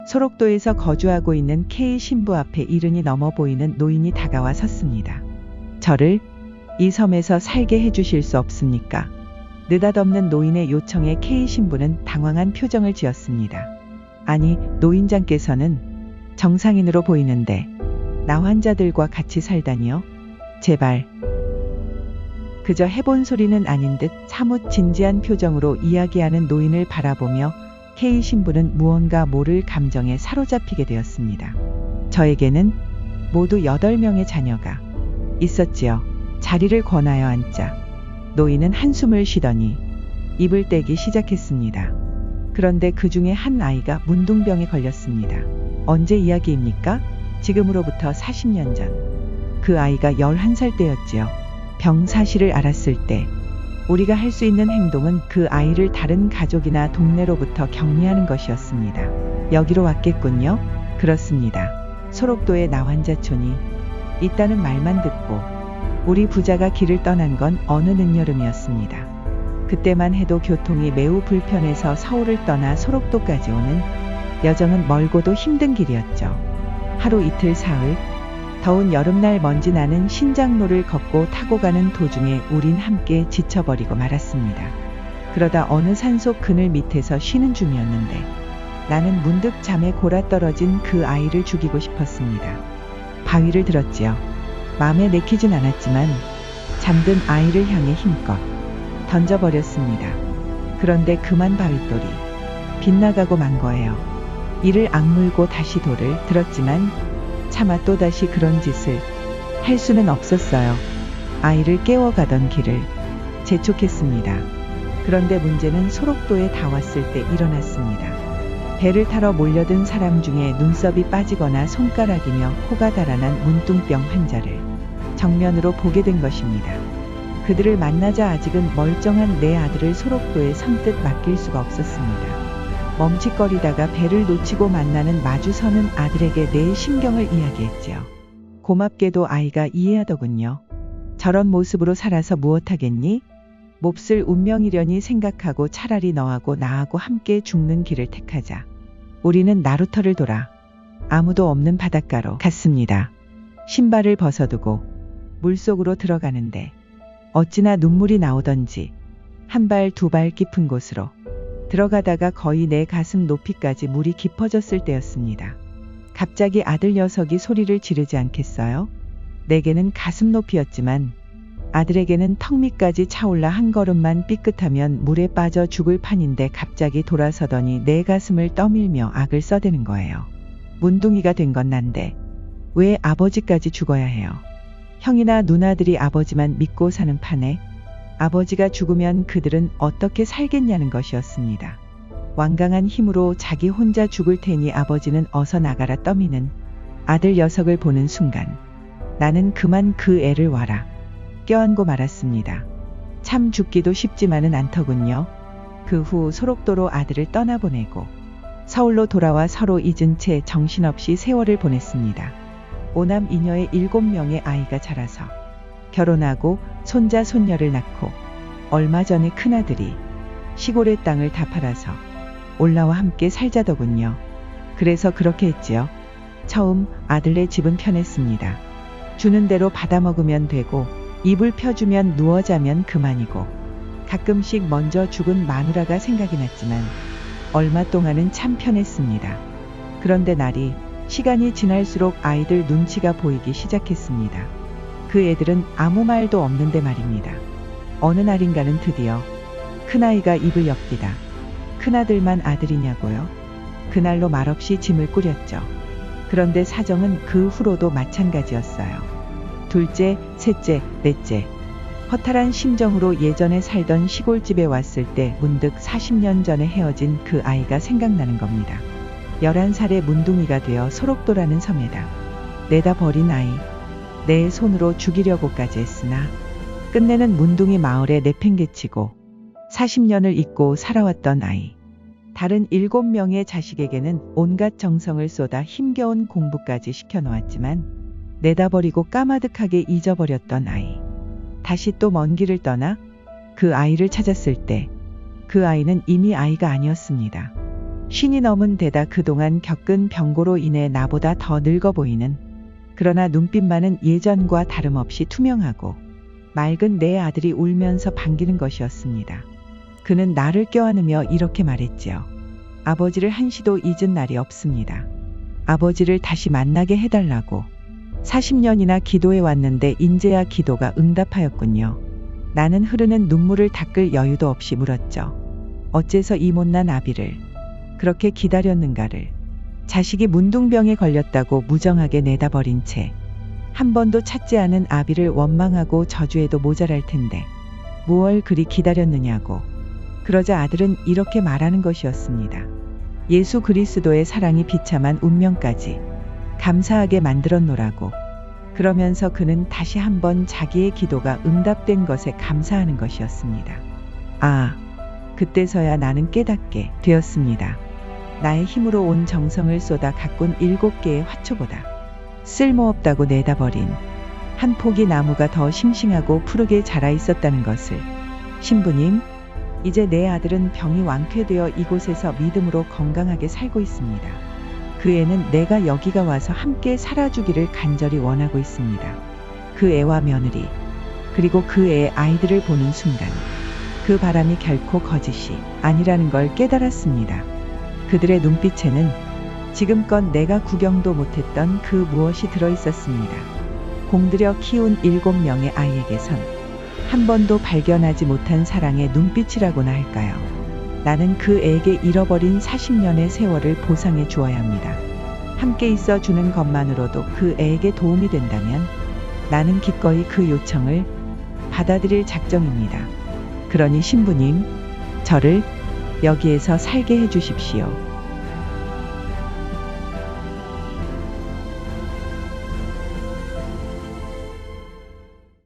소록도에서 거주하고 있는 K 신부 앞에 이른이 넘어 보이는 노인이 다가와 섰습니다. 저를 이 섬에서 살게 해주실 수 없습니까? 느닷없는 노인의 요청에 K 신부는 당황한 표정을 지었습니다. 아니, 노인장께서는 정상인으로 보이는데 나 환자들과 같이 살다니요? 제발. 그저 해본 소리는 아닌 듯 사뭇 진지한 표정으로 이야기하는 노인을 바라보며 K 신부는 무언가 모를 감정에 사로잡히게 되었습니다. 저에게는 모두 8명의 자녀가 있었지요. 자리를 권하여 앉자. 노인은 한숨을 쉬더니 입을 떼기 시작했습니다. 그런데 그 중에 한 아이가 문둥병에 걸렸습니다. 언제 이야기입니까? 지금으로부터 40년 전. 그 아이가 11살 때였지요. 병 사실을 알았을 때 우리가 할 수 있는 행동은 그 아이를 다른 가족이나 동네로부터 격리하는 것이었습니다. 여기로 왔겠군요. 그렇습니다. 소록도에 나환자촌이 있다는 말만 듣고 우리 부자가 길을 떠난 건 어느 늦여름이었습니다. 그때만 해도 교통이 매우 불편해서 서울을 떠나 소록도까지 오는 여정은 멀고도 힘든 길이었죠. 하루 이틀 사흘, 더운 여름날 먼지 나는 신장로를 걷고 타고 가는 도중에 우린 함께 지쳐버리고 말았습니다. 그러다 어느 산속 그늘 밑에서 쉬는 중이었는데 나는 문득 잠에 골아떨어진 그 아이를 죽이고 싶었습니다. 바위를 들었지요. 마음에 내키진 않았지만 잠든 아이를 향해 힘껏 던져버렸습니다. 그런데 그만 바윗돌이 빗나가고 만 거예요. 이를 악물고 다시 돌을 들었지만 차마 또다시 그런 짓을 할 수는 없었어요. 아이를 깨워가던 길을 재촉했습니다. 그런데 문제는 소록도에 다 왔을 때 일어났습니다. 배를 타러 몰려든 사람 중에 눈썹이 빠지거나 손가락이며 코가 달아난 문둥병 환자를 정면으로 보게 된 것입니다. 그들을 만나자 아직은 멀쩡한 내 아들을 소록도에 선뜻 맡길 수가 없었습니다. 멈칫거리다가 배를 놓치고 만나는 마주서는 아들에게 내 심경을 이야기했지요. 고맙게도 아이가 이해하더군요. 저런 모습으로 살아서 무엇하겠니? 몹쓸 운명이려니 생각하고 차라리 너하고 나하고 함께 죽는 길을 택하자. 우리는 나루터를 돌아 아무도 없는 바닷가로 갔습니다. 신발을 벗어두고 물속으로 들어가는데 어찌나 눈물이 나오던지 한 발 두 발 깊은 곳으로 들어가다가 거의 내 가슴 높이까지 물이 깊어졌을 때였습니다. 갑자기 아들 녀석이 소리를 지르지 않겠어요? 내게는 가슴 높이였지만 아들에게는 턱 밑까지 차올라 한 걸음만 삐끗하면 물에 빠져 죽을 판인데 갑자기 돌아서더니 내 가슴을 떠밀며 악을 써대는 거예요. 문둥이가 된 건 난데 왜 아버지까지 죽어야 해요? 형이나 누나들이 아버지만 믿고 사는 판에 아버지가 죽으면 그들은 어떻게 살겠냐는 것이었습니다. 완강한 힘으로 자기 혼자 죽을 테니 아버지는 어서 나가라 떠미는 아들 녀석을 보는 순간 나는 그만 그 애를 와라 껴안고 말았습니다. 참 죽기도 쉽지만은 않더군요. 그 후 소록도로 아들을 떠나보내고 서울로 돌아와 서로 잊은 채 정신없이 세월을 보냈습니다. 오남 이녀의 7명의 아이가 자라서 결혼하고 손자 손녀를 낳고 얼마 전에 큰아들이 시골의 땅을 다 팔아서 올라와 함께 살자더군요. 그래서 그렇게 했지요. 처음 아들네 집은 편했습니다. 주는 대로 받아먹으면 되고 이불 펴주면 누워 자면 그만이고 가끔씩 먼저 죽은 마누라가 생각이 났지만 얼마 동안은 참 편했습니다. 그런데 날이 시간이 지날수록 아이들 눈치가 보이기 시작했습니다. 그 애들은 아무 말도 없는데 말입니다. 어느 날인가는 드디어 큰아이가 입을 엽디다. 큰아들만 아들이냐고요? 그날로 말없이 짐을 꾸렸죠. 그런데 사정은 그 후로도 마찬가지였어요. 둘째, 셋째, 넷째. 허탈한 심정으로 예전에 살던 시골집에 왔을 때 문득 40년 전에 헤어진 그 아이가 생각나는 겁니다. 11살의 문둥이가 되어 소록도라는 섬에다 내다 버린 아이. 내 손으로 죽이려고까지 했으나 끝내는 문둥이 마을에 내팽개치고 40년을 잊고 살아왔던 아이. 다른 7명의 자식에게는 온갖 정성을 쏟아 힘겨운 공부까지 시켜놓았지만 내다버리고 까마득하게 잊어버렸던 아이. 다시 또 먼 길을 떠나 그 아이를 찾았을 때 그 아이는 이미 아이가 아니었습니다. 신이 넘은 데다 그동안 겪은 병고로 인해 나보다 더 늙어 보이는, 그러나 눈빛만은 예전과 다름없이 투명하고 맑은 내 아들이 울면서 반기는 것이었습니다. 그는 나를 껴안으며 이렇게 말했지요. 아버지를 한시도 잊은 날이 없습니다. 아버지를 다시 만나게 해달라고 40년이나 기도해 왔는데 인제야 기도가 응답하였군요. 나는 흐르는 눈물을 닦을 여유도 없이 물었죠. 어째서 이 못난 아비를 그렇게 기다렸는가를. 자식이 문둥병에 걸렸다고 무정하게 내다버린 채 한 번도 찾지 않은 아비를 원망하고 저주해도 모자랄 텐데 무얼 그리 기다렸느냐고. 그러자 아들은 이렇게 말하는 것이었습니다. 예수 그리스도의 사랑이 비참한 운명까지 감사하게 만들었노라고. 그러면서 그는 다시 한번 자기의 기도가 응답된 것에 감사하는 것이었습니다. 아, 그때서야 나는 깨닫게 되었습니다. 나의 힘으로 온 정성을 쏟아 가꾼 7개의 화초보다 쓸모없다고 내다버린 한 포기 나무가 더 싱싱하고 푸르게 자라 있었다는 것을. 신부님, 이제 내 아들은 병이 완쾌되어 이곳에서 믿음으로 건강하게 살고 있습니다. 그 애는 내가 여기가 와서 함께 살아주기를 간절히 원하고 있습니다. 그 애와 며느리, 그리고 그 애의 아이들을 보는 순간 그 바람이 결코 거짓이 아니라는 걸 깨달았습니다. 그들의 눈빛에는 지금껏 내가 구경도 못했던 그 무엇이 들어있었습니다. 공들여 키운 7명의 아이에게선 한 번도 발견하지 못한 사랑의 눈빛이라고나 할까요? 나는 그 애에게 잃어버린 40년의 세월을 보상해 주어야 합니다. 함께 있어 주는 것만으로도 그 애에게 도움이 된다면 나는 기꺼이 그 요청을 받아들일 작정입니다. 그러니 신부님, 저를 여기에서 살게 해 주십시오.